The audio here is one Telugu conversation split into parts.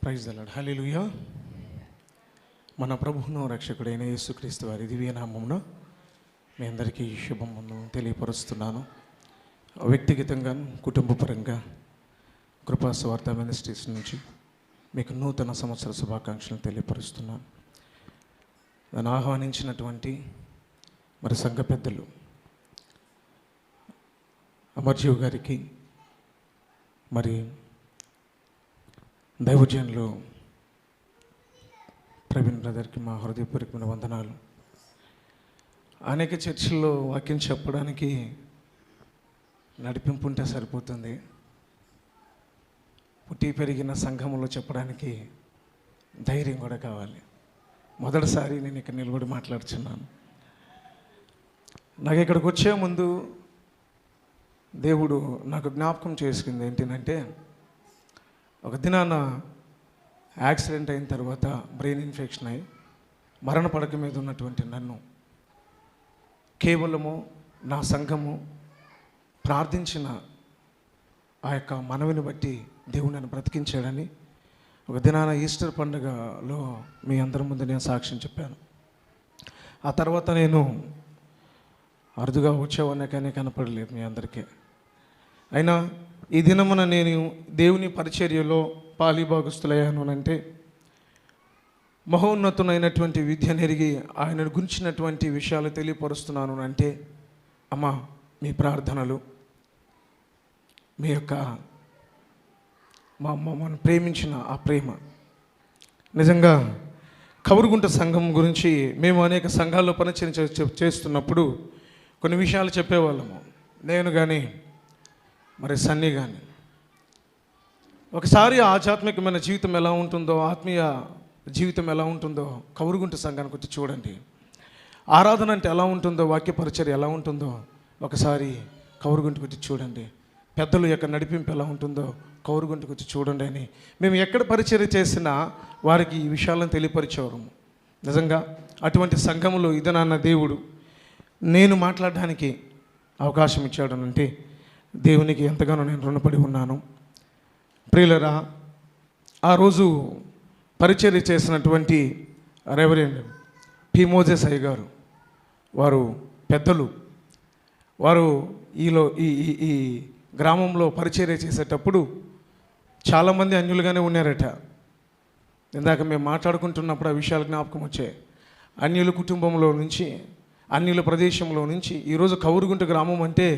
Praise the lord. హల్లెలూయా. మన ప్రభువును రక్షకుడైన యేసుక్రీస్తు వారి దివ్యనామమున మీ అందరికీ శుభమును తెలియపరుస్తున్నాను. వ్యక్తిగతంగా కుటుంబపరంగా కృపా సువార్త మినిస్ట్రీస్ నుంచి మీకు నూతన సంవత్సర శుభాకాంక్షలు తెలియపరుస్తున్నాను. నన్ను ఆహ్వానించినటువంటి మరి సంఘ పెద్దలు అమర్జీవ్ గారికి, మరి దైవజనులు ప్రవీణ్ బ్రదర్కి మా హృదయపూర్వకమైన వందనాలు. అనేక చర్చిల్లో వాక్యం చెప్పడానికి నడిపింపు ఉంటే సరిపోతుంది, పుట్టి పెరిగిన సంఘంలో చెప్పడానికి ధైర్యం కూడా కావాలి. మొదటిసారి నేను ఇక్కడ నిలబడి మాట్లాడుతున్నాను. నాకు ఇక్కడికి వచ్చే ముందు దేవుడు నాకు జ్ఞాపకం చేసుకుంది ఏంటంటే, ఒక దినాన యాక్సిడెంట్ అయిన తర్వాత బ్రెయిన్ ఇన్ఫెక్షన్ అయి మరణ పడక మీద ఉన్నటువంటి నన్ను కేవలము నా సంఘము ప్రార్థించిన ఆ యొక్క మనవిని బట్టి దేవుడు నన్ను బ్రతికించాడని ఒక దినాన ఈస్టర్ పండుగలో మీ అందరి ముందు నేను సాక్ష్యం చెప్పాను. ఆ తర్వాత నేను అరుదుగా వచ్చేవాడిని కానీ కనపడలేదు మీ అందరికీ. అయినా ఈ దినమున నేను దేవుని పరిచర్యలో పాలిభాగస్తులయ్యాను అంటే, మహోన్నతునైనటువంటి విద్యను ఎరిగి ఆయనను గురించినటువంటి విషయాలు తెలియపరుస్తున్నాను అంటే, అమ్మా మీ ప్రార్థనలు, మీ యొక్క మమ్మల్ని ప్రేమించిన ఆ ప్రేమ నిజంగా. కవరుగుంట సంఘం గురించి మేము అనేక సంఘాల్లో పనిచర్య చేస్తున్నప్పుడు కొన్ని విషయాలు చెప్పేవాళ్ళము. నేను కానీ మరి సన్నీ కానీ ఒకసారి ఆధ్యాత్మికమైన జీవితం ఎలా ఉంటుందో, ఆత్మీయ జీవితం ఎలా ఉంటుందో కవరుగుంట సంఘానికి వచ్చి చూడండి. ఆరాధన అంటే ఎలా ఉంటుందో, వాక్య పరిచర్య ఎలా ఉంటుందో ఒకసారి కవరుగుంటకు వచ్చి చూడండి. పెద్దలు యొక్క నడిపింపు ఎలా ఉంటుందో కవరుగుంటకు వచ్చి చూడండి అని మేము ఎక్కడ పరిచర్య చేసినా వారికి ఈ విషయాలను తెలియపరిచేవారు. నిజంగా అటువంటి సంఘములో ఇదనన్న దేవుడు నేను మాట్లాడడానికి అవకాశం ఇచ్చాడనంటే దేవునికి ఎంతగానో నేను రుణపడి ఉన్నాను. ప్రియులరా, ఆ రోజు పరిచర్య చేసినటువంటి రెవరెండ్ పి. మోజెస్ అయ్య గారు, వారు పెద్దలు, వారు ఈ గ్రామంలో పరిచర్య చేసేటప్పుడు చాలామంది అన్యులుగానే ఉన్నారట. ఇందాక మేము మాట్లాడుకుంటున్నప్పుడు ఆ విషయాలు జ్ఞాపకం వచ్చాయి. అన్యుల కుటుంబంలో నుంచి, అన్యుల ప్రదేశంలో నుంచి ఈరోజు కవరుగుంట గ్రామం అంటే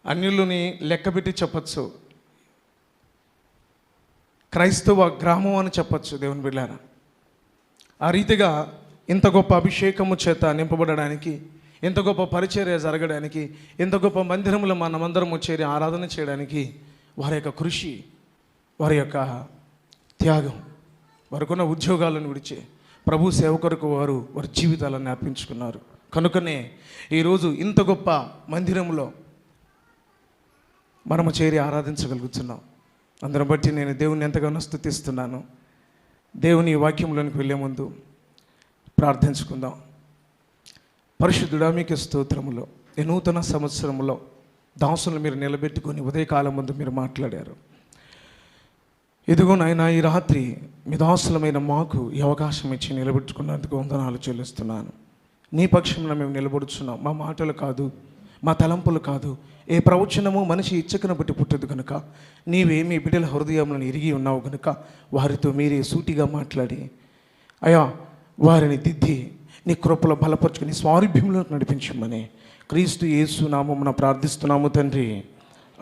అన్యులని లెక్కపెట్టి చెప్పచ్చు, క్రైస్తవ గ్రామం అని చెప్పచ్చు. దేవుని బిడ్డలారా, ఆ రీతిగా ఇంత గొప్ప అభిషేకము చేత నింపబడడానికి, ఇంత గొప్ప పరిచర్య జరగడానికి, ఇంత గొప్ప మందిరంలో మనమందరం చేరి ఆరాధన చేయడానికి వారి యొక్క కృషి, వారి యొక్క త్యాగం, వారికున్న ఉద్యోగాలను విడిచి ప్రభు సేవ కొరకు వారి జీవితాలను అర్పించుకున్నారు. కనుకనే ఈరోజు ఇంత గొప్ప మందిరంలో మనము చేరి ఆరాధించగలుగుతున్నాం. అందును బట్టి నేను దేవుని ఎంతగానో స్తుతిస్తున్నాను. దేవుని వాక్యంలోనికి వెళ్ళే ముందు ప్రార్థించుకుందాం. పరిశుద్ధుడా, మీకు స్తోత్రములో ఈ నూతన సంవత్సరంలో దాసులను మీరు నిలబెట్టుకొని ఉదయకాలం ముందు మీరు మాట్లాడారు. ఇదిగో నాయనా, ఈ రాత్రి మీ దాసులమైన మాకు ఈ అవకాశం ఇచ్చి నిలబెట్టుకున్నందుకు వందనాలు చెల్లిస్తున్నాను. నీ పక్షంలో మేము నిలబడుచున్నాం. మా మాటలు కాదు, మా తలంపులు కాదు, ఏ ప్రవచనము మనిషి ఇచ్చకను బట్టి పుట్టదు కనుక నీవే మీ బిడ్డల హృదయములను ఎరిగి ఉన్నావు కనుక వారితో మీరే సూటిగా మాట్లాడి అయా వారిని దిద్ది నీ కృపలో బలపరుచుకుని స్వారూప్యంలో నడిపించమని క్రీస్తు యేసు నామమున ప్రార్థిస్తున్నాము తండ్రి.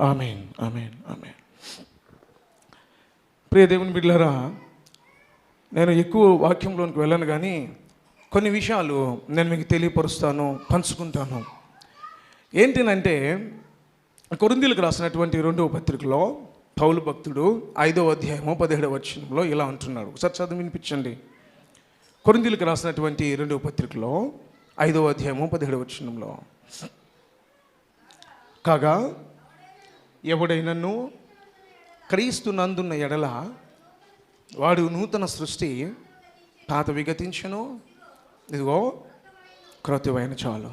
ఆమేన్, ఆమేన్, ఆమేన్. ప్రియ దేవుని బిడ్డలారా, నేను ఎక్కువ వాక్యంలోనికి వెళ్ళను కానీ కొన్ని విషయాలు నేను మీకు తెలియపరుస్తాను, పంచుకుంటాను. ఏంటినంటే, కొరింథీయులకు రాసినటువంటి 2వ పత్రికలో పౌలు భక్తుడు 5వ అధ్యాయము 17వ వచనంలో ఇలా అంటున్నాడు. ఒకసారి చదివి వినిపించండి. కొరింథీయులకు రాసినటువంటి 2వ పత్రికలో 5వ అధ్యాయము 17వ వచనంలో, కాగా ఎవడైనను క్రీస్తు నందున్న ఎడల వాడు నూతన సృష్టి, పాత విగతించును, ఇదిగో క్రొత్తవైన చాలు.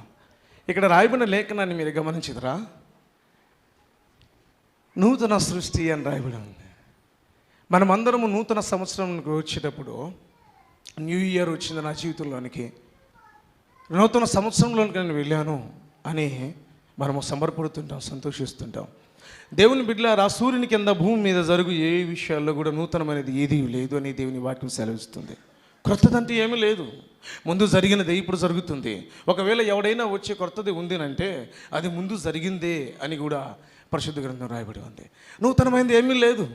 ఇక్కడ రాయబడిన లేఖనాన్ని మీరు గమనించదురా, నూతన సృష్టి అని రాయబడి ఉంది. మనమందరము నూతన సంవత్సరంకి వచ్చేటప్పుడు, న్యూ ఇయర్ వచ్చింది నా జీవితంలోనికి, నూతన సంవత్సరంలోనికి నేను వెళ్ళాను అని మనము సంబరపడుతుంటాం, సంతోషిస్తుంటాం. దేవుని బిడ్డలారా, సూర్యుని కింద భూమి మీద జరుగు ఏ విషయాల్లో కూడా నూతనమైనది ఏదీ లేదు అని దేవుని వాక్యం సెలవిస్తుంది. క్రొత్తదంటే ఏమీ లేదు, ముందు జరిగినది ఇప్పుడు జరుగుతుంది. ఒకవేళ ఎవడైనా వచ్చే కొత్తది ఉంది అంటే అది ముందు జరిగిందే అని కూడా పరిశుద్ధ గ్రంథం రాయబడి ఉంది. నూతనమైనది ఏమీ లేదు.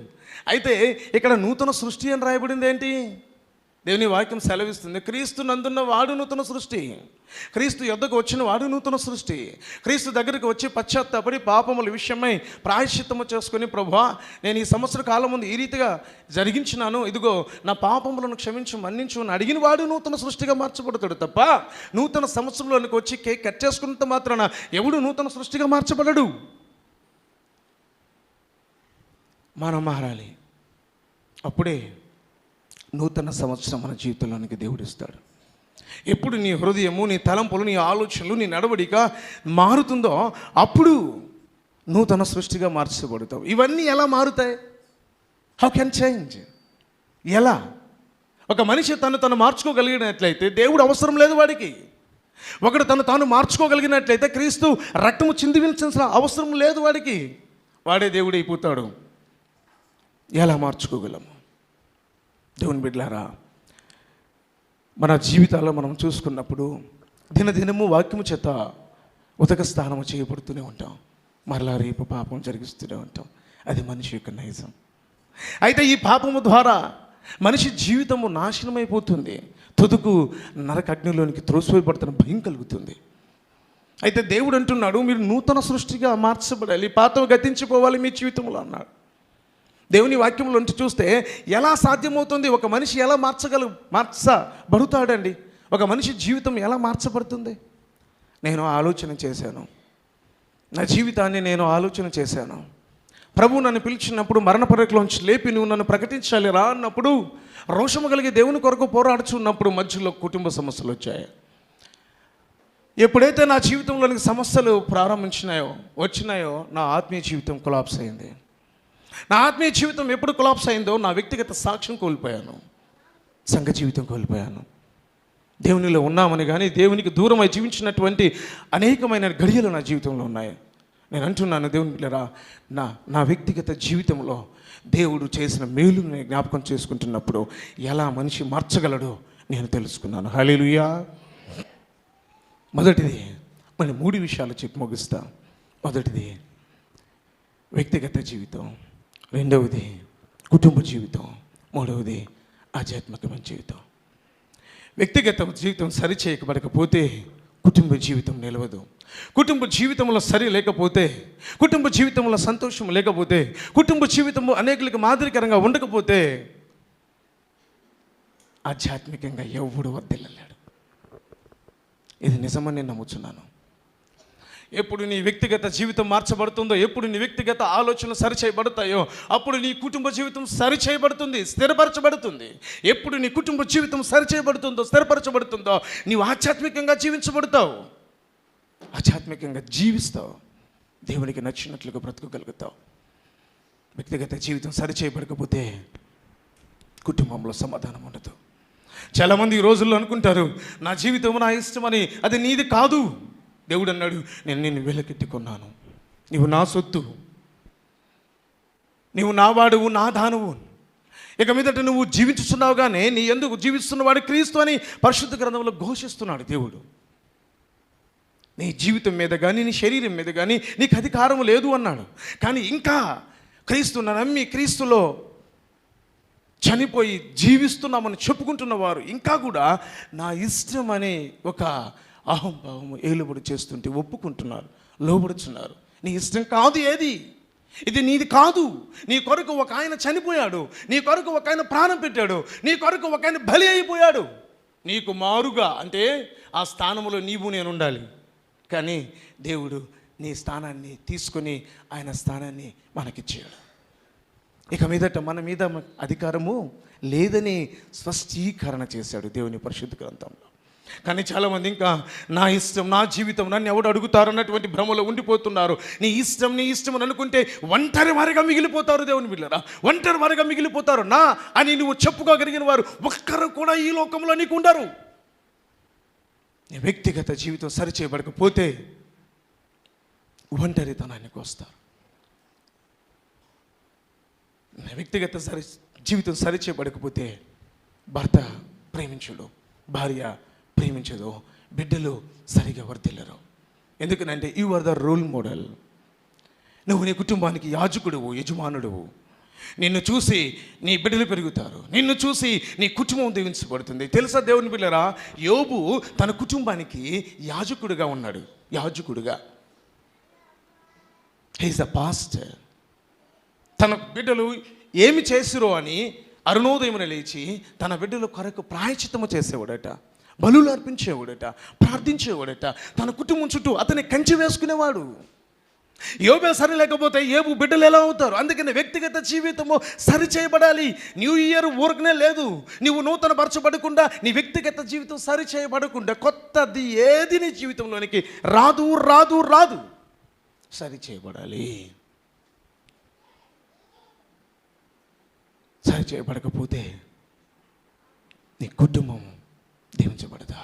అయితే ఇక్కడ నూతన సృష్టి అని రాయబడింది ఏంటి? దేవుని వాక్యం సెలవిస్తుంది, క్రీస్తు నందున్న వాడు నూతన సృష్టి, క్రీస్తు యొద్దకు వచ్చిన వాడు నూతన సృష్టి. క్రీస్తు దగ్గరికి వచ్చి పశ్చాత్తాపడి పాపముల విషయమై ప్రాయశ్చిత్తము చేసుకుని, ప్రభువా నేను ఈ సంవత్సర కాలం ముందు ఈ రీతిగా జరిగించినాను, ఇదిగో నా పాపములను క్షమించు మన్నించు అని అడిగిన వాడు నూతన సృష్టిగా మార్చబడతాడు తప్ప, నూతన సంవత్సరంలోనికి వచ్చి కేక్ కట్ చేసుకున్నంత మాత్రాన ఎవడు నూతన సృష్టిగా మార్చబడడు. మనం మారాలి, అప్పుడే నూతన సంవత్సరం మన జీవితంలోనికి దేవుడు ఇస్తాడు. ఎప్పుడు నీ హృదయము, నీ తలంపులు, నీ ఆలోచనలు, నీ నడవడిక మారుతుందో అప్పుడు నూతన సృష్టిగా మార్చబడతావు. ఇవన్నీ ఎలా మారుతాయి? How can change? ఎలా? ఒక మనిషి తను మార్చుకోగలిగినట్లయితే దేవుడు అవసరం లేదు వాడికి. ఒకడు తాను మార్చుకోగలిగినట్లయితే క్రీస్తు రక్తము చిందించాల్సిన అవసరం లేదు వాడికి. వాడే దేవుడు అయిపోతాడు. ఎలా మార్చుకోగలము? దేవుని బిడ్డలారా, మన జీవితాల్లో మనం చూసుకున్నప్పుడు దినదినము వాక్యము చేత ఉదక స్నానము చేయబడుతూనే ఉంటాం, మరలా రేపు పాపం జరిగిస్తూనే ఉంటాం. అది మనిషి యొక్క నైజం. అయితే ఈ పాపము ద్వారా మనిషి జీవితము నాశనమైపోతుంది, తుదుకు నరక అగ్నిలోనికి త్రోసివేయబడుతున్న భయం కలుగుతుంది. అయితే దేవుడు అంటున్నాడు, మీరు నూతన సృష్టిగా మార్చబడాలి, పాతవి గతించిపోవాలి మీ జీవితంలో అన్నాడు. దేవుని వాక్యంలో చూస్తే ఎలా సాధ్యమవుతుంది? ఒక మనిషి ఎలా మార్చబడుతాడండి? ఒక మనిషి జీవితం ఎలా మార్చబడుతుంది? నేను ఆలోచన చేశాను, నా జీవితాన్ని నేను ఆలోచన చేశాను. ప్రభువు నన్ను పిలిచినప్పుడు, మరణ పరీక్షలోంచి లేపి నువ్వు నన్ను ప్రకటించాలి రా అన్నప్పుడు, రోషము కలిగి దేవుని కొరకు పోరాడుచున్నప్పుడు మధ్యలో కుటుంబ సమస్యలు వచ్చాయి. ఎప్పుడైతే నా జీవితంలోనికి సమస్యలు వచ్చినాయో నా ఆత్మీయ జీవితం కొలాప్స్ అయింది. నా ఆత్మీయ జీవితం ఎప్పుడు కొలాప్స్ అయిందో నా వ్యక్తిగత సాక్ష్యం కోల్పోయాను, సంఘ జీవితం కోల్పోయాను. దేవునిలో ఉన్నామని కానీ దేవునికి దూరమై జీవించినటువంటి అనేకమైన గడియలు నా జీవితంలో ఉన్నాయి. నేను అంటున్నాను, దేవుని పిల్లరా, నా వ్యక్తిగత జీవితంలో దేవుడు చేసిన మేలును నేను జ్ఞాపకం చేసుకుంటున్నప్పుడు ఎలా మనిషి మార్చగలడో నేను తెలుసుకున్నాను. హల్లెలూయా. మొదటిది, మరి 3 విషయాలు చెప్పి ముగిస్తా. మొదటిది వ్యక్తిగత జీవితం, రెండవది కుటుంబ జీవితం, మూడవది ఆధ్యాత్మికమైన జీవితం. వ్యక్తిగత జీవితం సరి చేయబడకపోతే కుటుంబ జీవితం నిలవదు. కుటుంబ జీవితంలో సరి లేకపోతే, కుటుంబ జీవితంలో సంతోషం లేకపోతే, కుటుంబ జీవితంలో అనేకులకు మాదిరికరంగా ఉండకపోతే ఆధ్యాత్మికంగా ఎవడు వర్ధిల్లలేడు. ఇది నిజమని నేను నమ్ముచున్నాను. ఎప్పుడు నీ వ్యక్తిగత జీవితం మార్చబడుతుందో, ఎప్పుడు నీ వ్యక్తిగత ఆలోచనలు సరిచేయబడతాయో అప్పుడు నీ కుటుంబ జీవితం సరిచేయబడుతుంది, స్థిరపరచబడుతుంది. ఎప్పుడు నీ కుటుంబ జీవితం సరిచేయబడుతుందో, స్థిరపరచబడుతుందో నీవు ఆధ్యాత్మికంగా జీవించబడతావు, ఆధ్యాత్మికంగా జీవిస్తావు, దేవునికి నచ్చినట్లుగా బ్రతకగలుగుతావు. వ్యక్తిగత జీవితం సరిచేయబడకపోతే కుటుంబంలో సమాధానం ఉండదు. చాలామంది ఈ రోజుల్లో అనుకుంటారు, నా జీవితం నా ఇష్టమని. అది నీది కాదు. దేవుడు అన్నాడు, నేను నిన్ను వెలకెట్టుకున్నాను, నీవు నా సొత్తు, నీవు నా వాడువు, నా దానువు. ఇక మీదట నువ్వు జీవించుతున్నావుగానే నీ ఎందుకు జీవిస్తున్నవాడు క్రీస్తు అని పరిశుద్ధ గ్రంథంలో ఘోషిస్తున్నాడు దేవుడు. నీ జీవితం మీద కానీ, నీ శరీరం మీద కానీ నీకు అధికారం లేదు అన్నాడు. కానీ ఇంకా క్రీస్తును నమ్మి క్రీస్తులో చనిపోయి జీవిస్తున్నామని చెప్పుకుంటున్న వారు ఇంకా కూడా నా ఇష్టం అనే ఒక అహంభావము ఏలుబడి చేస్తుంటే ఒప్పుకుంటున్నారు, లోబడుచున్నారు. నీ ఇష్టం కాదు ఏది, ఇది నీది కాదు. నీ కొరకు ఒక ఆయన చనిపోయాడు, నీ కొరకు ఒక ఆయన ప్రాణం పెట్టాడు, నీ కొరకు ఒక ఆయన బలి అయిపోయాడు. నీకు మారుగా అంటే ఆ స్థానంలో నీవు నేను ఉండాలి. కానీ దేవుడు నీ స్థానాన్ని తీసుకొని ఆయన స్థానాన్ని మనకిచ్చాడు. ఇక మీదట మన మీద అధికారము లేదని స్పష్టీకరణ చేశాడు దేవుని పరిశుద్ధ గ్రంథంలో. కానీ చాలామంది ఇంకా నా ఇష్టం, నా జీవితం, నన్ను ఎవడు అడుగుతారు అన్నటువంటి భ్రమలో ఉండిపోతున్నారు. నీ ఇష్టం అని అనుకుంటే ఒంటరి వారిగా మిగిలిపోతారు. దేవుని బిడ్డలారా, ఒంటరి వారిగా మిగిలిపోతారు. నా అని నువ్వు చెప్పుకోగలిగిన వారు ఒక్కరు కూడా ఈ లోకంలో నీకు ఉండరు. నీ వ్యక్తిగత జీవితం సరిచేయబడకపోతే ఒంటరితనానికి వస్తారు. నీ వ్యక్తిగత జీవితం సరిచేయబడకపోతే భర్త ప్రేమించడు, భార్య ప్రేమించదు, బిడ్డలు సరిగా వర్ధిల్లరు. ఎందుకనంటే you are the role model. నువ్వు నీ కుటుంబానికి యాజకుడువు, యజమానుడువు. నిన్ను చూసి నీ బిడ్డలు పెరుగుతారు, నిన్ను చూసి నీ కుటుంబం దీవించబడుతుంది. తెలుసా దేవుని బిడ్డలారా, యోబు తన కుటుంబానికి యాజకుడుగా ఉన్నాడు. యాజకుడుగా హీస్ ద పాస్టర్. తన బిడ్డలు ఏమి చేసిరో అని అరుణోదయమున లేచి తన బిడ్డల కొరకు ప్రాయచిత్తము చేసేవాడట, బలులు అర్పించేవాడట, ప్రార్థించేవాడట. తన కుటుంబం చుట్టూ అతని కంచె వేసుకునేవాడు. యోబే సరి లేకపోతే ఏబు బిడ్డలు ఎలా అవుతారు? అందుకని వ్యక్తిగత జీవితము సరి చేయబడాలి. న్యూ ఇయర్ ఊరకనే లేదు. నువ్వు నూతన పరచబడకుండా, నీ వ్యక్తిగత జీవితం సరి చేయబడకుండా కొత్తది ఏది నీ జీవితంలోనికి రాదు రాదు రాదు. సరి చేయబడాలి. సరి చేయబడకపోతే నీ కుటుంబం దీవించబడదా?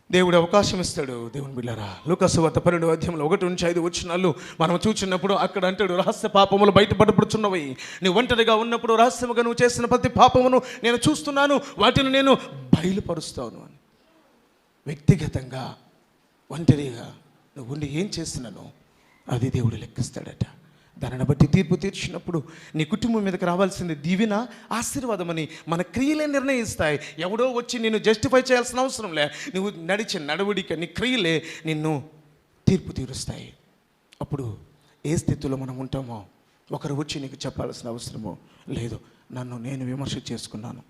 దేవుడు అవకాశం ఇస్తాడు. దేవుని బిడ్డలారా, లూకాసు వార్త 12వ అధ్యాయంలో 1-5 వచనాలు మనం చూచినప్పుడు అక్కడ అంటాడు, రహస్య పాపములు బయటపడబడుచున్నవి. నువ్వు ఒంటరిగా ఉన్నప్పుడు రహస్యముగా నువ్వు చేసిన ప్రతి పాపమును నేను చూస్తున్నాను, వాటిని నేను బయలుపరుస్తాను అని. వ్యక్తిగతంగా ఒంటరిగా నువ్వు ఉండి ఏం చేస్తున్నానో అది దేవుడు లెక్కిస్తాడట. దానిని బట్టి తీర్పు తీర్చినప్పుడు నీ కుటుంబం మీదకి రావాల్సింది దీవెన, ఆశీర్వాదమని మన క్రియలే నిర్ణయిస్తాయి. ఎవడో వచ్చి నిన్ను జస్టిఫై చేయాల్సిన అవసరం లే. నువ్వు నడిచే నడవడిక, నీ క్రియలే నిన్ను తీర్పు తీరుస్తాయి. అప్పుడు ఏ స్థితిలో మనం ఉంటామో ఒకరు వచ్చి నీకు చెప్పాల్సిన అవసరమో లేదు. నన్ను నేను విమర్శ చేసుకున్నాను,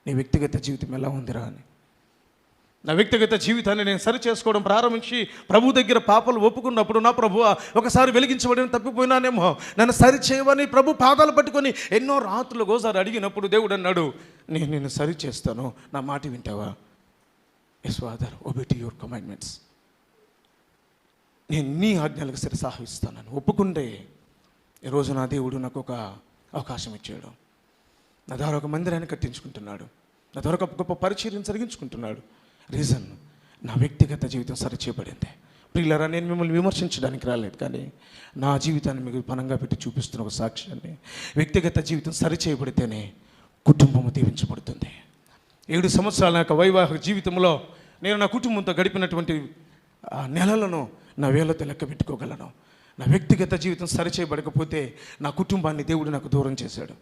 నీ వ్యక్తిగత జీవితం ఎలా ఉందిరా అని. నా వ్యక్తిగత జీవితాన్ని నేను సరి చేసుకోవడం ప్రారంభించి ప్రభు దగ్గర పాపాలు ఒప్పుకున్నప్పుడు, నా ప్రభువా ఒకసారి వెలిగించబడిన తప్పిపోయినానేమో, నన్ను సరి చేయవని ప్రభు పాదాలు పట్టుకొని ఎన్నో రాత్రులు గోసారి అడిగినప్పుడు దేవుడు అన్నాడు, నేను నిన్ను సరి చేస్తాను, నా మాట వింటావా? Yes father, obey to your commandments. నేను నీ ఆజ్ఞలకు శిరసాహిస్తానని ఒప్పుకుంటే ఈరోజు నా దేవుడు నాకు ఒక అవకాశం ఇచ్చాడు. నా ద్వారా ఒక మందిరాన్ని కట్టించుకుంటున్నాడు, నా ద్వారా ఒక గొప్ప పరిచర్యను జరిగించుకుంటున్నాడు. రీజన్, నా వ్యక్తిగత జీవితం సరిచేయబడింది. ప్రియులారా, నేను మిమ్మల్ని విమర్శించడానికి రాలేదు, కానీ నా జీవితాన్ని మీకు పనంగా పెట్టి చూపిస్తున్న ఒక సాక్ష్యాన్ని. వ్యక్తిగత జీవితం సరిచేయబడితేనే కుటుంబము దీవించబడుతుంది. 7 సంవత్సరాల యొక్క వైవాహిక జీవితంలో నేను నా కుటుంబంతో గడిపినటువంటి నెలలను నా వేళ్ళతో లెక్క పెట్టుకోగలను. నా వ్యక్తిగత జీవితం సరిచేయబడకపోతే నా కుటుంబాన్ని దేవుడు నాకు దూరం చేశాడు.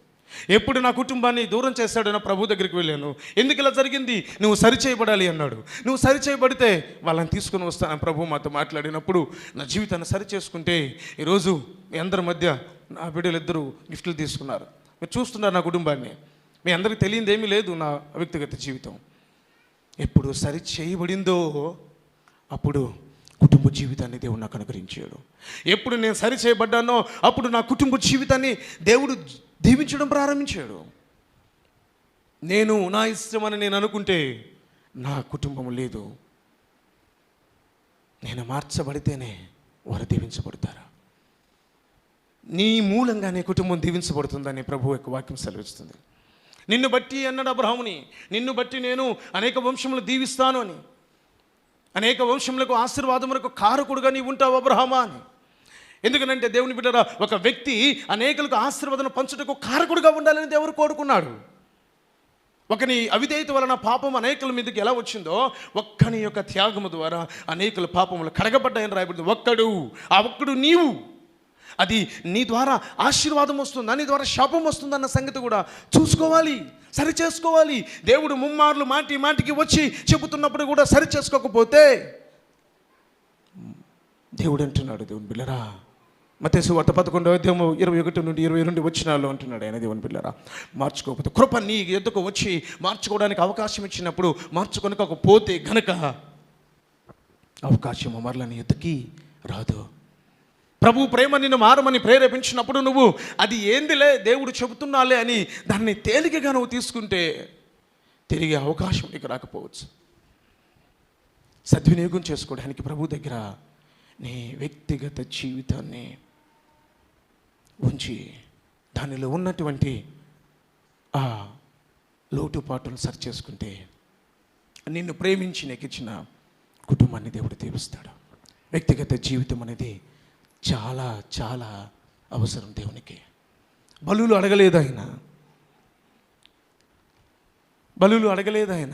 ఎప్పుడు నా కుటుంబాన్ని దూరం చేశాడో నా ప్రభు దగ్గరికి వెళ్ళాను. ఎందుకు ఇలా జరిగింది? నువ్వు సరిచేయబడాలి అన్నాడు. నువ్వు సరిచేయబడితే వాళ్ళని తీసుకుని వస్తాను ప్రభు మాతో మాట్లాడినప్పుడు. నా జీవితాన్ని సరిచేసుకుంటే ఈరోజు మీ అందరి మధ్య నా బిడ్డలిద్దరూ గిఫ్ట్లు తీసుకున్నారు. మీరు చూస్తున్నారు నా కుటుంబాన్ని. మీ అందరికీ తెలియదు ఏమీ లేదు నా వ్యక్తిగత జీవితం. ఎప్పుడు సరి చేయబడిందో అప్పుడు కుటుంబ జీవితాన్ని దేవుడు నాకు అనుగ్రహించాడు. ఎప్పుడు నేను సరి చేయబడ్డానో అప్పుడు నా కుటుంబ జీవితాన్ని దేవుడు దీవించడం ప్రారంభించాడు. నేను నా ఇష్టమని నేను అనుకుంటే నా కుటుంబం లేదు. నేను మార్చబడితేనే వారు దీవించబడతారు. నీ మూలంగానే కుటుంబం దీవించబడుతుందని ప్రభు యొక్క వాక్యం సెలవిస్తుంది. నిన్ను బట్టి అన్నాడు అబ్రహాముని, నిన్ను బట్టి నేను అనేక వంశములు దీవిస్తాను అని. అనేక వంశములకు ఆశీర్వాదములకు కారకుడుగా నీవు ఉంటావు అబ్రహామా అని. ఎందుకనంటే దేవుని బిడ్డరా, ఒక వ్యక్తి అనేకులకు ఆశీర్వాదం పంచుటకు కారకుడుగా ఉండాలని దేవుడు కోరుకున్నాడు. ఒకని అవిధేయత వలన పాపం అనేకుల మీదకి ఎలా వచ్చిందో, ఒక్కని యొక్క త్యాగము ద్వారా అనేకుల పాపములు కడగబడ్డాయని రాయబడింది. ఆ ఒక్కడు నీవు. అది నీ ద్వారా ఆశీర్వాదం వస్తుందా, నీ ద్వారా శాపం వస్తుందన్న సంగతి కూడా చూసుకోవాలి, సరి చేసుకోవాలి. దేవుడు ముమ్మార్లు మాటికి వచ్చి చెబుతున్నప్పుడు కూడా సరి చేసుకోకపోతే దేవుడు అంటున్నాడు, దేవుని బిడ్డలారా, మత్తయి సువార్త 11వ అధ్యాయము 21 నుండి 22 వచనాల్లో అంటున్నాడు ఆయన, దేవుని బిడ్డలారా, మార్చుకోకపోతే కృప నీ ఎద్దుకు వచ్చి మార్చుకోవడానికి అవకాశం ఇచ్చినప్పుడు మార్చుకొనకపోతే గనక అవకాశం మరల నీ ఎద్దుకి రాదు. ప్రభు ప్రేమ నిన్ను మారమని ప్రేరేపించినప్పుడు నువ్వు అది ఏందిలే దేవుడు చెబుతున్నాలే అని దాన్ని తేలికగా నువ్వు తీసుకుంటే తిరిగే అవకాశం నీకు రాకపోవచ్చు. సద్వినియోగం చేసుకోవడానికి ప్రభు దగ్గర నీ వ్యక్తిగత జీవితాన్ని ఉంచి దానిలో ఉన్నటువంటి ఆ లోటుపాటును సరి చేసుకుంటే నిన్ను ప్రేమించి నీకు ఇచ్చిన కుటుంబాన్ని దేవుడు దీవిస్తాడు. వ్యక్తిగత జీవితం అనేది చాలా చాలా అవసరం దేవునికి. బలులు అడగలేదు ఆయన,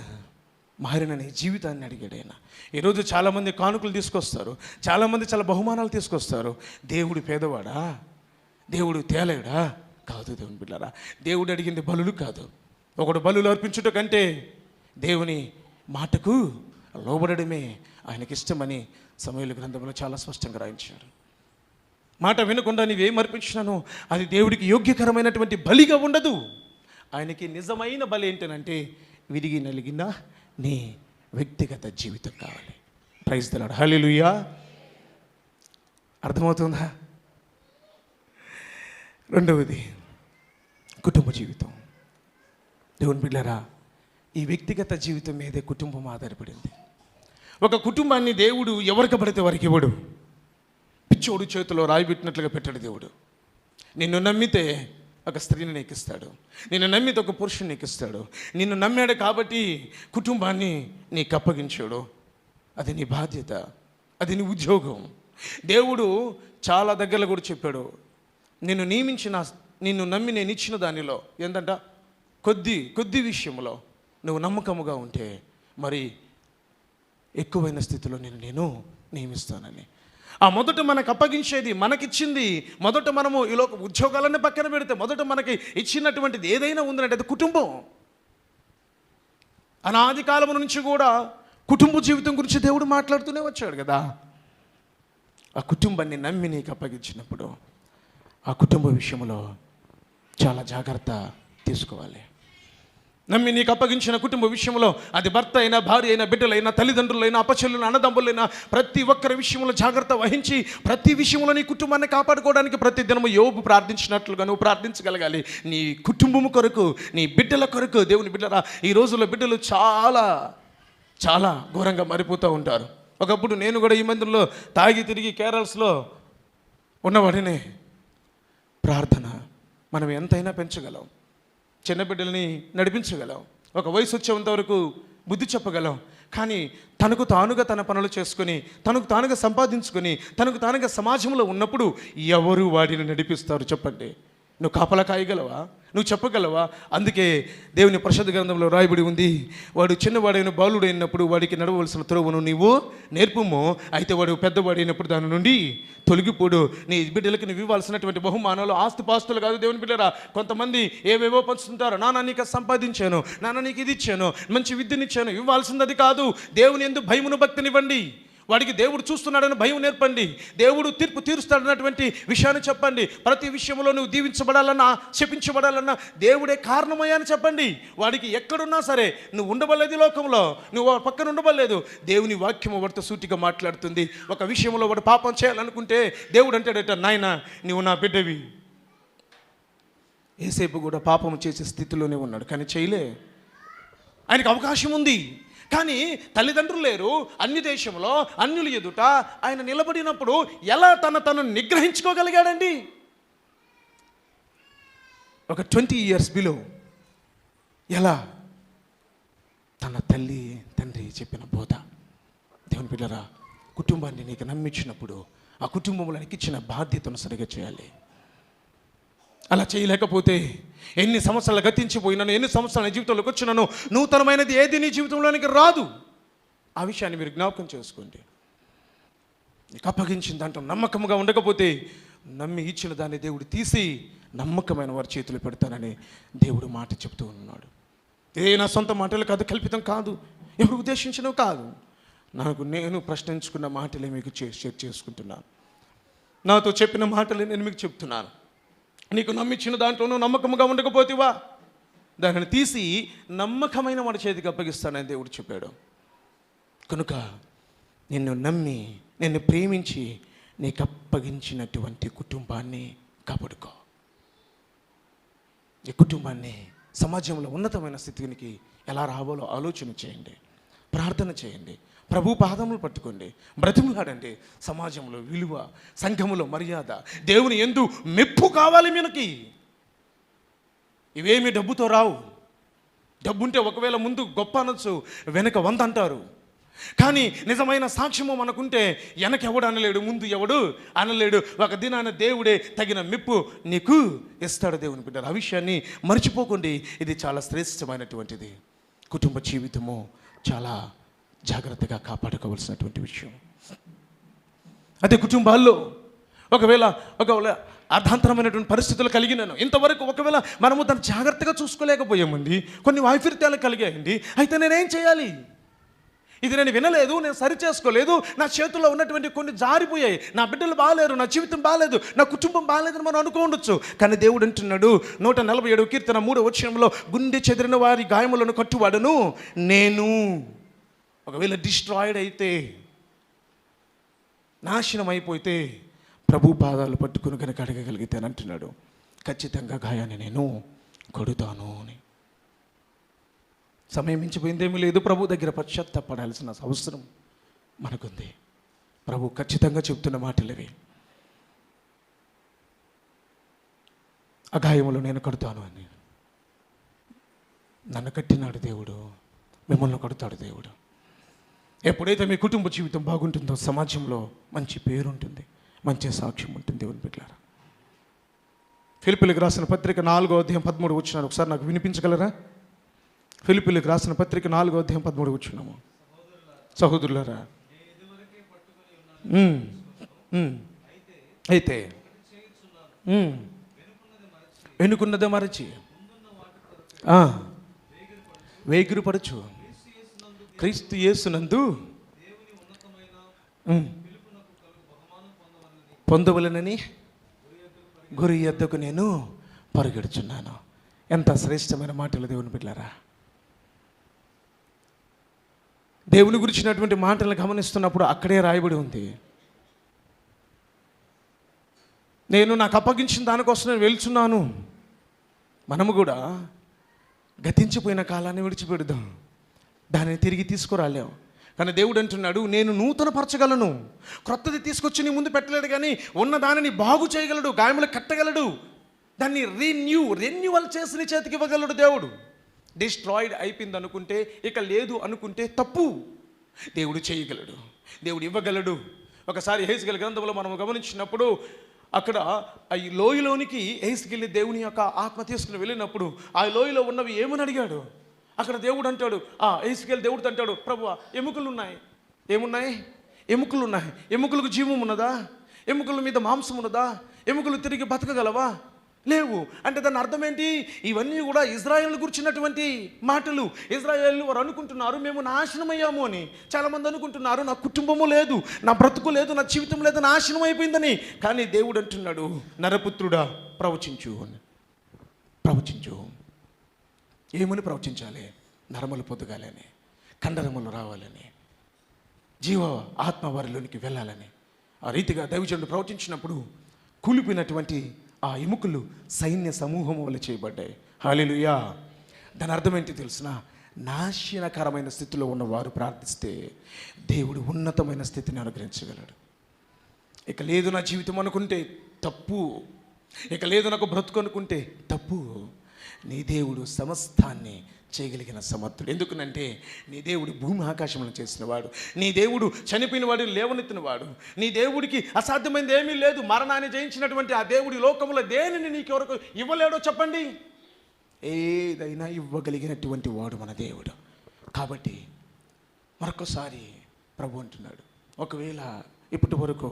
మారిన నీ జీవితాన్ని అడిగాడు ఆయన. ఈరోజు చాలామంది కానుకలు తీసుకొస్తారు, చాలామంది చాలా బహుమానాలు తీసుకొస్తారు. దేవుడు పేదవాడా? దేవుడు తేలేడా? కాదు దేవుని బిడ్డలారా, దేవుడు అడిగింది బలులు కాదు. ఒకడు బలులు అర్పించుట కంటే దేవుని మాటకు లోబడమే ఆయనకి ఇష్టమని సమూయేలు గ్రంథంలో చాలా స్పష్టంగా రాయించారు. మాట వినకుండా నీవేం అర్పించినానో అది దేవుడికి యోగ్యకరమైనటువంటి బలిగా ఉండదు. ఆయనకి నిజమైన బలి ఏంటనంటే విరిగి నలిగిన నీ వ్యక్తిగత జీవితం కావాలి. ప్రైజ్ ది లార్డ్, హల్లెలూయా. అర్థమవుతుందా? రెండవది కుటుంబ జీవితం. దేవుని బిడ్డలారా, ఈ వ్యక్తిగత జీవితం మీదే కుటుంబం ఆధారపడింది. ఒక కుటుంబాన్ని దేవుడు ఎవరికి పడితే వారికి ఇవ్వడు. పిచ్చోడు చేతిలో రాయిబెట్టినట్లుగా పెట్టాడు దేవుడు. నిన్ను నమ్మితే ఒక స్త్రీని నీకు ఇస్తాడు, నిన్ను నమ్మితే ఒక పురుషుని నీకు ఇస్తాడు. నిన్ను నమ్మాడు కాబట్టి కుటుంబాన్ని నీకు అప్పగించాడు. అది నీ బాధ్యత, అది నీ ఉద్యోగం. దేవుడు చాలా దగ్గరలో కూడా చెప్పాడు, నిన్ను నమ్మి నేను ఇచ్చిన దానిలో ఏంటంట కొద్ది విషయంలో నువ్వు నమ్మకముగా ఉంటే మరి ఎక్కువైన స్థితిలో నేను నియమిస్తానని. ఆ మొదట మనకు అప్పగించేది, మనకిచ్చింది, మొదట మనము ఈలో ఉద్యోగాలన్నీ పక్కన పెడితే మొదట మనకి ఇచ్చినటువంటిది ఏదైనా ఉందంటే అది కుటుంబం. అనాది కాలం నుంచి కూడా కుటుంబ జీవితం గురించి దేవుడు మాట్లాడుతూనే వచ్చాడు కదా. ఆ కుటుంబాన్ని నమ్మి నీకు అప్పగించినప్పుడు ఆ కుటుంబ విషయంలో చాలా జాగ్రత్త తీసుకోవాలి. నమ్మి నీకు అప్పగించిన కుటుంబ విషయంలో అది భర్త అయినా, భార్య అయినా, బిడ్డలైనా, తల్లిదండ్రులైనా, అపచెల్లులు, అన్నదమ్ములైనా ప్రతి ఒక్కరి విషయంలో జాగ్రత్త వహించి ప్రతి విషయంలో నీ కుటుంబాన్ని కాపాడుకోవడానికి ప్రతి దినము యోబు ప్రార్థించినట్లుగా నువ్వు ప్రార్థించగలగాలి. నీ కుటుంబము కొరకు, నీ బిడ్డల కొరకు. దేవుని బిడ్డరా, ఈ రోజుల్లో బిడ్డలు చాలా చాలా ఘోరంగా మారిపోతూ ఉంటారు. ఒకప్పుడు నేను కూడా ఈ మందిరంలో తాగి తిరిగి కేరళస్లో ఉన్నవాడినే. ప్రార్థన మనం ఎంతైనా పెంచగలం, చిన్న బిడ్డల్ని నడిపించగలం, ఒక వయసు వచ్చేంత వరకు బుద్ధి చెప్పగలం. కానీ తనకు తానుగా తన పనులు చేసుకొని, తనకు తానుగా సంపాదించుకొని, తనకు తానుగా సమాజంలో ఉన్నప్పుడు ఎవరు వాడిని నడిపిస్తారు చెప్పండి? నువ్వు కాపలా కాయగలవా? నువ్వు చెప్పగలవా? అందుకే దేవుని పరిశుద్ధ గ్రంథంలో రాయబడి ఉంది, వాడు చిన్నవాడైన బాలుడైనప్పుడు వాడికి నడవలసిన త్రోవను నీవు నేర్పుము, అయితే వాడు పెద్దవాడైనప్పుడు దాని నుండి తొలగిపోడు. నీ బిడ్డలకి నువ్వు ఇవ్వాల్సినటువంటి బహుమానాలు ఆస్తిపాస్తులు కాదు. దేవుని బిడ్డరా, కొంతమంది ఏవేవో పంచుతుంటారు. నాన్న నీకు సంపాదించాను, నాన్న నీకు ఇది ఇచ్చాను, మంచి విద్యనిచ్చాను. ఇవ్వాల్సింది అది కాదు. దేవుని యందు భయమును భక్తినివ్వండి. వాడికి దేవుడు చూస్తున్నాడని భయం నేర్పండి. దేవుడు తీర్పు తీరుస్తాడన్నటువంటి విషయాన్ని చెప్పండి. ప్రతి విషయంలో నువ్వు దీవించబడాలన్నా, శపించబడాలన్నా దేవుడే కారణమయ్యా అని చెప్పండి. వాడికి ఎక్కడున్నా సరే నువ్వు ఉండబడలేదు, లోకంలో నువ్వు పక్కన ఉండబడలేదు. దేవుని వాక్యము వాడితో సూటిగా మాట్లాడుతుంది. ఒక విషయంలో వాడు పాపం చేయాలనుకుంటే దేవుడు అంటాడట, నాయన నువ్వు నా బిడ్డవి. ఏసేపు కూడా పాపం చేసే స్థితిలోనే ఉన్నాడు, కానీ చేయలే. ఆయనకు అవకాశం ఉంది, కానీ తల్లిదండ్రులు లేరు. అన్య దేశంలో అన్యుల ఎదుట ఆయన నిలబడినప్పుడు ఎలా తను నిగ్రహించుకోగలిగాడండి? ఒక 20 years బిలో ఎలా తన తల్లి తండ్రి చెప్పిన బోధ. దేవుని పిల్లరా, కుటుంబాన్ని నీకు నమ్మించినప్పుడు ఆ కుటుంబంలో నీకు ఇచ్చిన బాధ్యతను సరిగా చేయాలి. అలా చేయలేకపోతే ఎన్ని సంవత్సరాలు గతించిపోయినాను, ఎన్ని సంవత్సరాల జీవితంలోకి వచ్చినాను, నూతనమైనది ఏది నీ జీవితంలోనికి రాదు. ఆ విషయాన్ని మీరు జ్ఞాపకం చేసుకోండి. నీకు అప్పగించిన దాంట్లో నమ్మకంగా ఉండకపోతే నమ్మి ఇచ్చిన దాన్ని దేవుడు తీసి నమ్మకమైన వారి చేతులు పెడతానని దేవుడు మాట చెప్తూ ఉన్నాడు. ఏ నా సొంత మాటలు కాదు, కల్పితం కాదు, ఎవరు ఉద్దేశించినవి కాదు. నేను ప్రశ్నించుకున్న మాటలే మీకు షేర్ చేసుకుంటున్నాను. నాతో చెప్పిన మాటలే నేను మీకు చెప్తున్నాను. నీకు నమ్మించిన దాంట్లోనూ నమ్మకముగా ఉండకపోతేవా దానిని తీసి నమ్మకమైన వాడి చేతికి అప్పగిస్తానని దేవుడు చెప్పాడు. కనుక నిన్ను నమ్మి, నిన్ను ప్రేమించి నీకు అప్పగించినటువంటి కుటుంబాన్ని కాపాడుకో. ఈ కుటుంబాన్ని సమాజంలో ఉన్నతమైన స్థితికి ఎలా రావాలో ఆలోచన చేయండి. ప్రార్థన చేయండి, ప్రభు పాదములు పట్టుకోండి, బ్రతిమలాడండి. సమాజంలో విలువ, సంఘములో మర్యాద, దేవుని యందు మెప్పు కావాలి మనకి. ఇవేమి డబ్బుతో రావు. డబ్బుంటే ఒకవేళ ముందు గొప్ప అనొచ్చు, వెనక 100 అంటారు. కానీ నిజమైన సాక్ష్యము మనకుంటే వెనక ఎవడు అనలేడు, ముందు ఎవడు అనలేడు. ఒక దినాన దేవుడే తగిన మెప్పు నీకు ఇస్తాడు. దేవుని బిడ్డలు, ఆ విషయాన్ని మర్చిపోకండి. ఇది చాలా శ్రేష్టమైనటువంటిది. కుటుంబ జీవితము చాలా జాగ్రత్తగా కాపాడుకోవాల్సినటువంటి విషయం. అదే కుటుంబాల్లో ఒకవేళ అర్ధాంతరమైనటువంటి పరిస్థితులు కలిగినాను, ఇంతవరకు ఒకవేళ మనము దాన్ని జాగ్రత్తగా చూసుకోలేకపోయామండి, కొన్ని వైఫల్యాలు కలిగాయండి. అయితే నేనేం చేయాలి? ఇది నేను వినలేదు, నేను సరి చేసుకోలేదు, నా చేతుల్లో ఉన్నటువంటి కొన్ని జారిపోయాయి, నా బిడ్డలు బాగాలేరు, నా జీవితం బాగాలేదు, నా కుటుంబం బాగాలేదని మనం అనుకోవచ్చు. కానీ దేవుడు అంటున్నాడు 147 కీర్తన 3వ వచనంలో, గుండె చెదిరిన వారి గాయములను కట్టువాడను నేను. ఒకవేళ డిస్ట్రాయిడ్ అయితే, నాశనం అయిపోతే ప్రభు పాదాలు పట్టుకుని కనుక అడగగలిగితే అని అంటున్నాడు, ఖచ్చితంగా గాయాన్ని నేను కొడుతాను అని. సమయం మించిపోయిందేమీ లేదు. ప్రభు దగ్గర పశ్చాత్తాపడాల్సిన అవసరం మనకుంది. ప్రభు ఖచ్చితంగా చెప్తున్న మాటలు ఇవి. ఆ గాయములు నేను కడుతాను అని. నన్ను కట్టినాడు దేవుడు, మిమ్మల్ని కడుతాడు దేవుడు. ఎప్పుడైతే మీ కుటుంబ జీవితం బాగుంటుందో సమాజంలో మంచి పేరు ఉంటుంది, మంచి సాక్ష్యం ఉంటుంది. దేవుని బిడ్డలారా, ఫిలిప్పీలకు రాసిన పత్రిక 4వ అధ్యాయం 13 వచనాలు ఒకసారి నాకు వినిపించగలరా? ఫిలిప్పీలకు రాసిన పత్రిక 4వ అధ్యాయం 13 వచనము. సహోదరులారా, అయితే వెనుకున్నదే మరచి వేగిరపడుచు క్రీస్తు యేసునందు పొందవలనని గురి యొద్దకు నేను పరుగెడుచున్నాను. ఎంత శ్రేష్టమైన మాటలు దేవుని బిడ్డలారా. దేవుని గురించినటువంటి మాటలను గమనిస్తున్నప్పుడు అక్కడే రాయబడి ఉంది, నేను నాకు అప్పగించిన దానికోసం నేను వెళ్తున్నాను. మనము కూడా గతించిపోయిన కాలాన్ని విడిచిపెడదాం, దానిని తిరిగి తీసుకురాలేం. కానీ దేవుడు అంటున్నాడు, నేను నూతనపరచగలను. క్రొత్తది తీసుకొచ్చి నీ ముందు పెట్టలేడు, కానీ ఉన్న దానిని బాగు చేయగలడు, గాయములు కట్టగలడు, దాన్ని రెన్యువల్ చేసి నీ చేతికి ఇవ్వగలడు దేవుడు. డిస్ట్రాయిడ్ అయిపోయింది అనుకుంటే, ఇక లేదు అనుకుంటే తప్పు. దేవుడు చేయగలడు, దేవుడు ఇవ్వగలడు. ఒకసారి యెహెజ్కేలు గ్రంథంలో మనం గమనించినప్పుడు, అక్కడ ఈ లోయలోనికి యెహెజ్కేలు దేవుని యొక్క ఆత్మ తీసుకుని వెళ్ళినప్పుడు ఆ లోయలో ఉన్నవి ఏమని అడిగాడు. అక్కడ దేవుడు అంటాడు, యెహెజ్కేలు దేవుడితో అంటాడు, ప్రభువా ఎముకలు ఉన్నాయి. ఏమున్నాయి? ఎముకలు ఉన్నాయి. ఎముకలకు జీవం ఉన్నదా? ఎముకల మీద మాంసం ఉన్నదా? ఎముకలు తిరిగి బతకగలవా? లేవు. అంటే దాని అర్థం ఏంటి? ఇవన్నీ కూడా ఇజ్రాయేల్ గురించినటువంటి మాటలు. ఇజ్రాయేల్ వారు అనుకుంటున్నారు మేము నాశనం అయ్యాము అని. చాలామంది అనుకుంటున్నారు నా కుటుంబము లేదు, నా బ్రతుకు లేదు, నా జీవితం లేదు, నాశనం అయిపోయిందని. కానీ దేవుడు అంటున్నాడు, నరపుత్రుడా ప్రవచించు అని. ప్రవచించు. ఏమని ప్రవచించాలి? నరములు పొద్దుగాలని, కండరములు రావాలని, జీవ ఆత్మ వారిలోనికి వెళ్ళాలని. ఆ రీతిగా దైవజనుడు ప్రవచించినప్పుడు కూలిపోయినటువంటి ఆ ఎముకలు సైన్య సమూహం వల్ల చేయబడ్డాయి. హల్లెలూయా. దాని అర్థం ఏంటి తెలుసునా? నాశనకరమైన స్థితిలో ఉన్నవారు ప్రార్థిస్తే దేవుడు ఉన్నతమైన స్థితిని అనుగ్రహించగలడు. ఇక లేదు నా జీవితం అనుకుంటే తప్పు, ఇక లేదు నాకు బ్రతుకు అనుకుంటే తప్పు. నీ దేవుడు సమస్తాన్ని చేయగలిగిన సమర్థుడు. ఎందుకనంటే నీ దేవుడు భూమి ఆకాశములను చేసినవాడు, నీ దేవుడు చనిపోయిన వాడిని లేవనెత్తినవాడు, నీ దేవుడికి అసాధ్యమైనది ఏమీ లేదు. మరణాన్ని జయించినటువంటి ఆ దేవుడి లోకములో దేనిని నీకెవరకు ఇవ్వలేడో చెప్పండి? ఏదైనా ఇవ్వగలిగినటువంటి వాడు మన దేవుడు. కాబట్టి మరొకసారి ప్రభు అంటున్నాడు, ఒకవేళ ఇప్పటి వరకు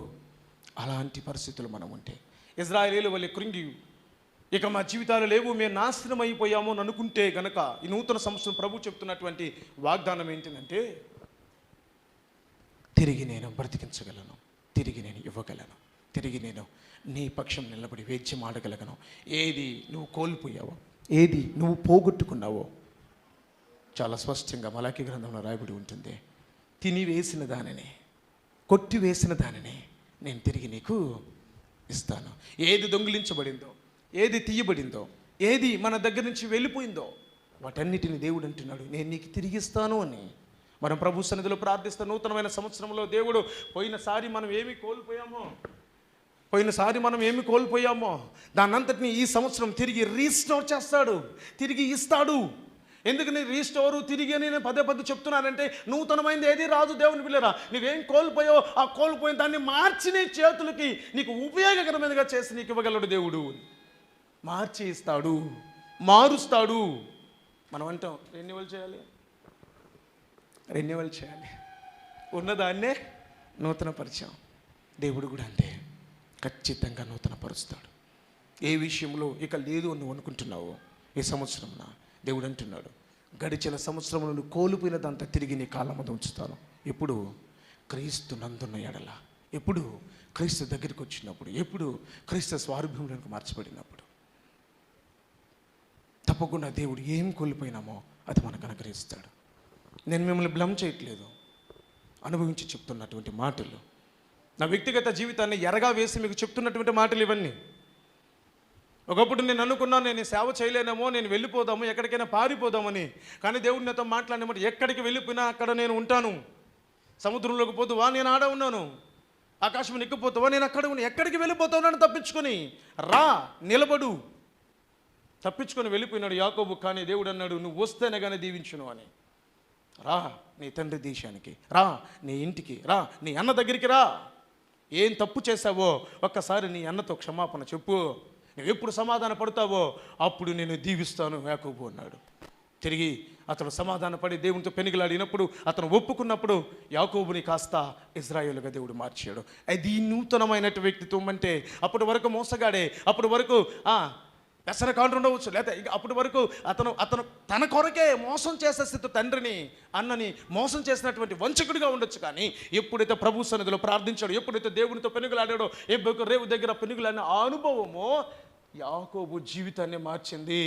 అలాంటి పరిస్థితులు మనం ఉంటే, ఇజ్రాయేలీల వలె కృంగి ఇక మా జీవితాలు లేవు, మేము నాశనం అయిపోయాము అని అనుకుంటే గనక, ఈ నూతన సంవత్సరం ప్రభు చెప్తున్నటువంటి వాగ్దానం ఏంటంటే, తిరిగి నేను బ్రతికించగలను, తిరిగి నేను ఇవ్వగలను, తిరిగి నేను నీ పక్షం నిలబడి వేచి మాడగలను. ఏది నువ్వు కోల్పోయావో, ఏది నువ్వు పోగొట్టుకున్నావో చాలా స్పష్టంగా మలాకీ గ్రంథంలో రాయబడి ఉంటుంది. తినివేసిన దానిని, కొట్టివేసిన దానిని నేను తిరిగి నీకు ఇస్తాను. ఏది దొంగిలించబడిందో, ఏది తీయబడిందో, ఏది మన దగ్గర నుంచి వెళ్ళిపోయిందో, వాటన్నిటిని దేవుడు అంటున్నాడు నేను నీకు తిరిగిస్తాను అని. మనం ప్రభు సన్నిధిలో ప్రార్థిస్తే నూతనమైన సంవత్సరంలో దేవుడు పోయినసారి మనం ఏమి కోల్పోయామో దాన్నంతటిని ఈ సంవత్సరం తిరిగి రీస్టోర్ చేస్తాడు, తిరిగి ఇస్తాడు. ఎందుకని రీస్టోరు తిరిగి అని నేను పదే చెప్తున్నానంటే, నూతనమైనది ఏది రాదు దేవుని పిల్లరా. నువ్వేం కోల్పోయావో ఆ కోల్పోయిన దాన్ని మార్చి నీ చేతులకి నీకు ఉపయోగకరమైనదిగా చేసి నీకు ఇవ్వగలడు దేవుడు. మార్చి ఇస్తాడు, మారుస్తాడు. మనం అంటాం రెన్యువల్ చేయాలి, ఉన్నదాన్నే నూతనపరిచాం. దేవుడు కూడా అంతే, ఖచ్చితంగా నూతనపరుస్తాడు. ఏ విషయంలో ఇక లేదు అని అనుకుంటున్నావో ఈ సంవత్సరం దేవుడు అంటున్నాడు, గడిచిన సంవత్సరంలో నువ్వు కోల్పోయినదంతా తిరిగి నీ కాళ్ళ మీద ఉంచుతాను. ఎప్పుడు? క్రీస్తు నందున్న ఎడల, ఎప్పుడు? క్రీస్తు దగ్గరికి వచ్చినప్పుడు, ఎప్పుడు? క్రీస్తు స్వారూప్యంలోకి మార్చబడినప్పుడు. తప్పకుండా దేవుడు ఏం కోల్పోయినామో అది మనకు అనుగ్రహిస్తాడు. నేను మిమ్మల్ని బ్లమ్ చేయట్లేదు, అనుభవించి చెప్తున్నటువంటి మాటలు, నా వ్యక్తిగత జీవితాన్ని ఎరగా వేసి మీకు చెప్తున్నటువంటి మాటలు ఇవన్నీ. ఒకప్పుడు నేను అనుకున్నాను, నేను సేవ చేయలేనేమో, నేను వెళ్ళిపోదాము, ఎక్కడికైనా పారిపోదామని. కానీ దేవుడు నాతో మాట్లాడినప్పుడు, ఎక్కడికి వెళ్ళిపోయినా అక్కడ నేను ఉంటాను. సముద్రంలోకి పోతావా, నేను ఆడ ఉన్నాను. ఆకాశం ఎక్కిపోతావా, నేను అక్కడ ఉన్నా. ఎక్కడికి వెళ్ళిపోతావు తప్పించుకొని రా, నిలబడు. తప్పించుకొని వెళ్ళిపోయినాడు యాకోబు. కానీ దేవుడు అన్నాడు, నువ్వు వస్తేనే కానీ దీవించును అని. రా నీ తండ్రి దేశానికి, రా నీ ఇంటికి, రా నీ అన్న దగ్గరికి రా. ఏం తప్పు చేశావో ఒక్కసారి నీ అన్నతో క్షమాపణ చెప్పు. నువ్వు ఎప్పుడు సమాధాన పడతావో అప్పుడు నేను దీవిస్తాను యాకోబు అన్నాడు. తిరిగి అతను సమాధాన పడి దేవునితో పెనుగులాడినప్పుడు, అతను ఒప్పుకున్నప్పుడు యాకోబుని కాస్త ఇజ్రాయేలుగా దేవుడు మార్చాడు. అది నూతనమైనటు వ్యక్తిత్వం. అంటే అప్పటి వరకు మోసగాడే, అప్పటి వరకు వ్యసన కాండ్రు ఉండవచ్చు, లేదా అప్పటి వరకు అతను తన కొరకే మోసం చేసే స్థితి, తండ్రిని అన్నని మోసం చేసినటువంటి వంచకుడిగా ఉండొచ్చు. కానీ ఎప్పుడైతే ప్రభు సన్నిధిలో ప్రార్థించాడో, ఎప్పుడైతే దేవునితో పెనుగులాడాడో, రేవు దగ్గర పెనుగులాడిన ఆ అనుభవము యాకోబు జీవితాన్ని మార్చింది.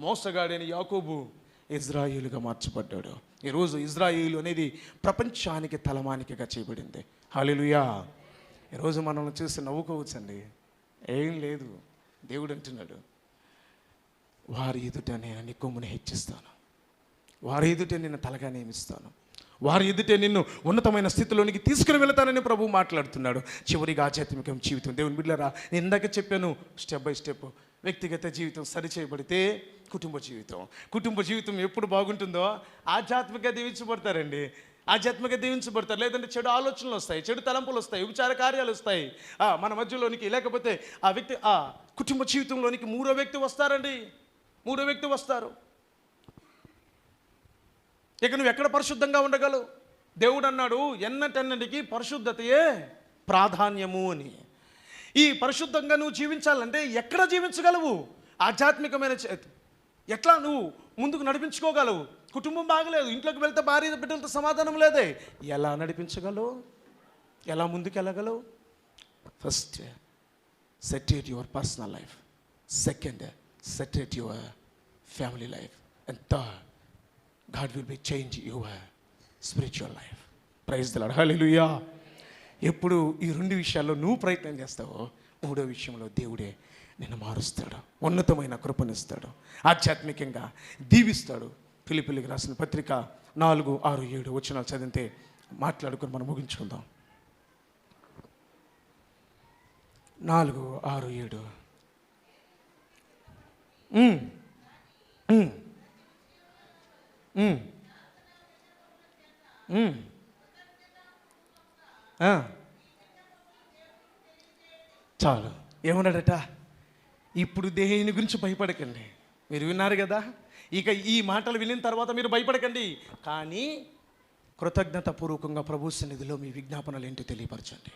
మోసగాడైన యాకోబు ఇజ్రాయేలుగా మార్చబడ్డాడు. ఈరోజు ఇజ్రాయేలు అనేది ప్రపంచానికి తలమానికగా చేయబడింది. హల్లెలూయా. ఈరోజు మనల్ని చూసి నవ్వుకోవచ్చండి, ఏం లేదు. దేవుడు అంటున్నాడు, వారి ఎదుట నేను నీ కొమ్ముని హెచ్చిస్తాను, వారి ఎదుటే నిన్ను తలగా నియమిస్తాను, వారి ఎదుటే నిన్ను ఉన్నతమైన స్థితిలోనికి తీసుకుని వెళతానని ప్రభువు మాట్లాడుతున్నాడు. చివరిగా ఆధ్యాత్మిక జీవితం. దేవుని బిడ్డలారా, నేను ఇందాక చెప్పాను, స్టెప్ బై స్టెప్. వ్యక్తిగత జీవితం సరిచేయబడితే కుటుంబ జీవితం ఎప్పుడు బాగుంటుందో ఆధ్యాత్మికంగా దీవించబడతారండి. ఆధ్యాత్మికంగా దీవించబడతారు. లేదంటే చెడు ఆలోచనలు వస్తాయి, చెడు తలంపులు వస్తాయి, విచార కార్యాలు వస్తాయి మన మధ్యలోనికి. లేకపోతే ఆ వ్యక్తి కుటుంబ జీవితంలోనికి మూడో వ్యక్తి వస్తారు. ఇక నువ్వు ఎక్కడ పరిశుద్ధంగా ఉండగలవు? దేవుడు అన్నాడు, ఎన్నటన్నిటికీ పరిశుద్ధతయే ప్రాధాన్యము అని. ఈ పరిశుద్ధంగా నువ్వు జీవించాలంటే ఎక్కడ జీవించగలవు? ఆధ్యాత్మికమైన ఎట్లా నువ్వు ముందుకు నడిపించుకోగలవు? కుటుంబం బాగలేదు, ఇంట్లోకి వెళ్తే భార్య బిడ్డలతో సమాధానం లేదే, ఎలా నడిపించగలవు? ఎలా ముందుకు వెళ్ళగలవు? First separate your personal life, second separate your family life, and third God will be change your spiritual life. Praise the Lord. Hallelujah. ఎప్పుడు ఈ రెండు విషయాల్లో నువ్వు ప్రయత్నం చేస్తావో, మూడో విషయంలో దేవుడే నిన్ను మారుస్తాడు, ఉన్నతమైన కృపనిస్తాడు, ఆధ్యాత్మికంగా దీవిస్తాడు. ఫిలిప్పీయులకు రాసిన పత్రిక 4, 6, 7 వచనాలు చదివితే మాట్లాడుకొని మనం ముగించుకుందాం. 4, 6, 7. చాలు. ఏమన్నాడట? ఇప్పుడు దేని గురించి భయపడకండి. మీరు విన్నారు కదా, ఇక ఈ మాటలు వినిన తర్వాత మీరు భయపడకండి, కానీ కృతజ్ఞతాపూర్వకంగా ప్రభు సన్నిధిలో మీ విజ్ఞాపనలు ఏంటో తెలియపరచండి.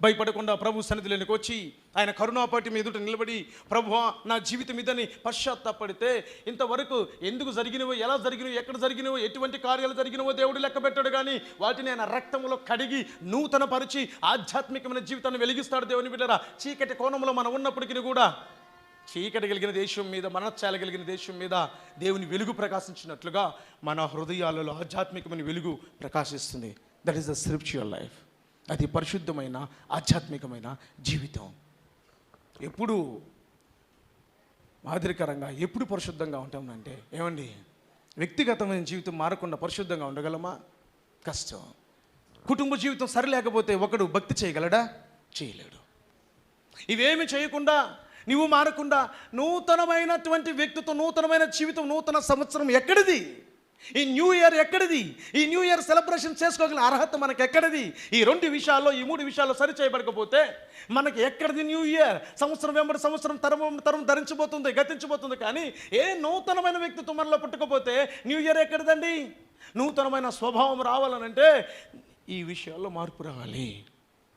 భయపడకుండా ప్రభు సన్నిధిలోనికి వచ్చి ఆయన కరుణాపాటి మీ ఎదుట నిలబడి, ప్రభువా నా జీవితం ఇదని పశ్చాత్తాపడితే, ఇంతవరకు ఎందుకు జరిగినవో, ఎలా జరిగినవో, ఎక్కడ జరిగినవో, ఎటువంటి కార్యాలు జరిగినవో దేవుడు లెక్క పెట్టాడు. కానీ వాటిని ఆయన రక్తంలో కడిగి నూతన పరిచి ఆధ్యాత్మికమైన జీవితాన్ని వెలిగిస్తాడు. దేవుని బిడ్డలారా, చీకటి కోణంలో మనం ఉన్నప్పటికీ కూడా చీకటి కలిగిన దేశం మీద, మనశ్శాల కలిగిన దేశం మీద దేవుని వెలుగు ప్రకాశించినట్లుగా మన హృదయాలలో ఆధ్యాత్మికమైన వెలుగు ప్రకాశిస్తుంది. That is the spiritual life. అది పరిశుద్ధమైన ఆధ్యాత్మికమైన జీవితం. ఎప్పుడు మాదిరికరంగా, ఎప్పుడు పరిశుద్ధంగా ఉంటామంటే, ఏమండి, వ్యక్తిగతమైన జీవితం మారకుండా పరిశుద్ధంగా ఉండగలమా? కష్టం. కుటుంబ జీవితం సరిలేకపోతే ఒకడు భక్తి చేయగలడా? చేయలేడు. ఇవేమి చేయకుండా, నువ్వు మారకుండా నూతనమైనటువంటి వ్యక్తిత్వం, నూతనమైన జీవితం, నూతన సంవత్సరం ఎక్కడిది? ఈ న్యూ ఇయర్ ఎక్కడిది? ఈ న్యూ ఇయర్ సెలబ్రేషన్ చేసుకోగల అర్హత మనకు ఎక్కడిది? ఈ 2 విషయాల్లో, ఈ 3 విషయాల్లో సరి చేయబడకపోతే మనకి ఎక్కడిది న్యూ ఇయర్? సంవత్సరం వెంబడి సంవత్సరం, తరం ధరించబోతుంది, గతించబోతుంది. కానీ ఏ నూతనమైన వ్యక్తిత్వం మనలో పుట్టకపోతే న్యూ ఇయర్ ఎక్కడిదండి? నూతనమైన స్వభావం రావాలనంటే ఈ విషయాల్లో మార్పు రావాలి.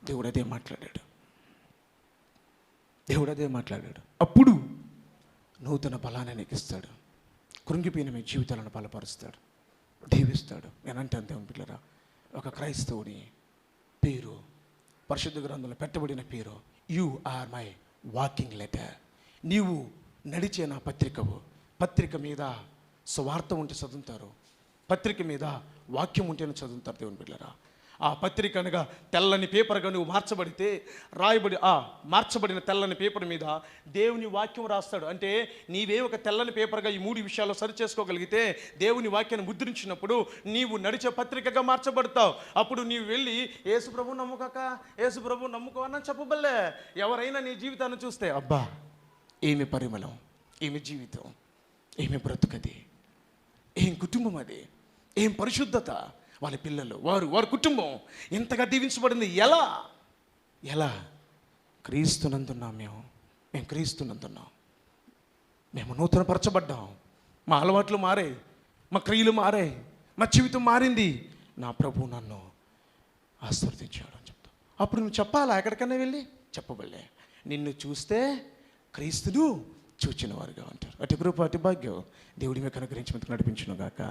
దేవుడు అదే మాట్లాడాడు. అప్పుడు నూతన బలాన్ని నీకు ఇస్తాడు. కృంగిపోయిన మీ జీవితాలను బలపరుస్తాడు, దీవిస్తాడు. నేనంటే అంతే పిల్లరా, ఒక క్రైస్తవుని పేరు, పరిశుద్ధ గ్రంథంలో పెట్టబడిన పేరు, you are my walking letter. నీవు నడిచే నా పత్రికవు. పత్రిక మీద స్వార్థ ఉంటే చదువుతారు, పత్రిక మీద వాక్యం ఉంటేనే చదువుతారు దేవుని పిల్లరా. ఆ పత్రిక అనగా తెల్లని పేపర్గా నువ్వు మార్చబడిన తెల్లని పేపర్ మీద దేవుని వాక్యం రాస్తాడు. అంటే నీవే ఒక తెల్లని పేపర్గా ఈ 3 విషయాల్లో సరి చేసుకోగలిగితే దేవుని వాక్యాన్ని ముద్రించినప్పుడు నీవు నడిచే పత్రికగా మార్చబడతావు. అప్పుడు నీవు వెళ్ళి యేసు ప్రభు నమ్ముకో అన్న చెప్పబల్లే. ఎవరైనా నీ జీవితాన్ని చూస్తే అబ్బా ఏమి పరిమళం, ఏమి జీవితం, ఏమి బ్రతుకది, ఏం కుటుంబం అది, ఏం పరిశుద్ధత, వాళ్ళ పిల్లలు, వారి కుటుంబం ఇంతగా దీవించబడింది. ఎలా క్రీస్తునందున్నాం. మేము క్రీస్తునందున్నాం. మేము నూతనపరచబడ్డాం. మా అలవాట్లు మారాయి, మా క్రియలు మారాయి, మా జీవితం మారింది. నా ప్రభు నన్ను ఆశీర్వదించాడు అని చెప్తాం. అప్పుడు నువ్వు చెప్పాలా? ఎక్కడికైనా వెళ్ళి చెప్పబడలే. నిన్ను చూస్తే క్రీస్తును చూచిన వారుగా ఉంటారు. అటు కృప, అటు భాగ్యం దేవుడి మీద అనుగ్రహించి నడిపించును గాక.